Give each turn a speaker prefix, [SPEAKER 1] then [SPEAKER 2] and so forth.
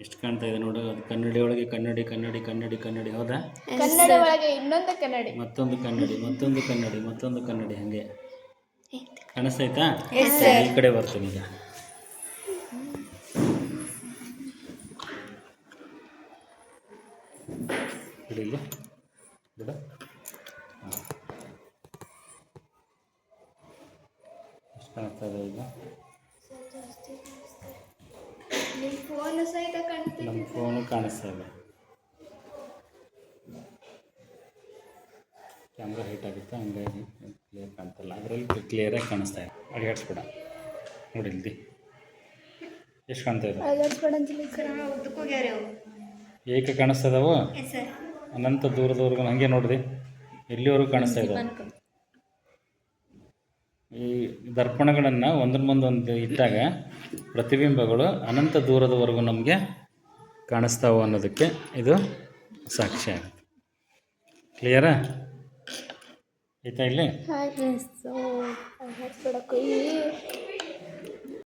[SPEAKER 1] ಎಷ್ಟು ಕಾಣ್ತಾ ಇದೆ ನೋಡು. ಅದು ಕನ್ನಡಿ ಒಳಗೆ ಕನ್ನಡಿ ಕನ್ನಡಿ ಕನ್ನಡಿ ಕನ್ನಡಿ, ಹೌದಾ?
[SPEAKER 2] ಕನ್ನಡ ಒಳಗೆ ಇನ್ನೊಂದು ಕನ್ನಡಿ,
[SPEAKER 1] ಮತ್ತೊಂದು ಕನ್ನಡಿ, ಮತ್ತೊಂದು ಕನ್ನಡಿ, ಮತ್ತೊಂದು ಕನ್ನಡಿ, ಹಾಗೆ ಕಾಣಿಸ್ತಾಯ್ತಾ? ಈ ಕಡೆ ಬರ್ತೀನಿ ಈಗ. ಇಲ್ಲಿ ಬಿಡ. ಎಷ್ಟು ಕಾಣಿಸ್ತಾ ಇದೆ ಈಗ? ನಮ್ಮ ಫೋನು ಕಾಣಿಸ್ತಾ ಇದೆ. ಕ್ಯಾಮ್ರಾ ಹೈಟ್ ಆಗುತ್ತೆ, ಹಂಗಾಗಿ ಕ್ಲಿಯರ್ ಕಾಣ್ತಲ್ಲ. ಅದರಲ್ಲಿ ಕ್ಲಿಯರಾಗಿ ಕಾಣಿಸ್ತಾ ಇದೆ. ಅಡಿಯಾಡ್ಸ್ಬೇಡ ನೋಡಿ ಇಲ್ಲಿ ಎಷ್ಟು ಕಾಣ್ತಾ ಇದೆ. ಏಕೆ ಕಾಣಿಸ್ತಾ ಇದಾವೆ? ಅನಂತ ದೂರದವರೆಗೂ ಹಾಗೆ ನೋಡಿರಿ, ಎಲ್ಲಿವರೆಗೂ ಕಾಣಿಸ್ತಾ ಇದ್ದಾವೆ. ಈ ದರ್ಪಣಗಳನ್ನು ಒಂದ್ರ ಮುಂದೊಂದು ಇಟ್ಟಾಗ ಪ್ರತಿಬಿಂಬಗಳು ಅನಂತ ದೂರದವರೆಗೂ ನಮಗೆ ಕಾಣಿಸ್ತಾವೆ ಅನ್ನೋದಕ್ಕೆ ಇದು ಸಾಕ್ಷಿ ಆಗುತ್ತೆ. ಕ್ಲಿಯರಾ? ಆಯ್ತಾ ಇಲ್ಲಿ?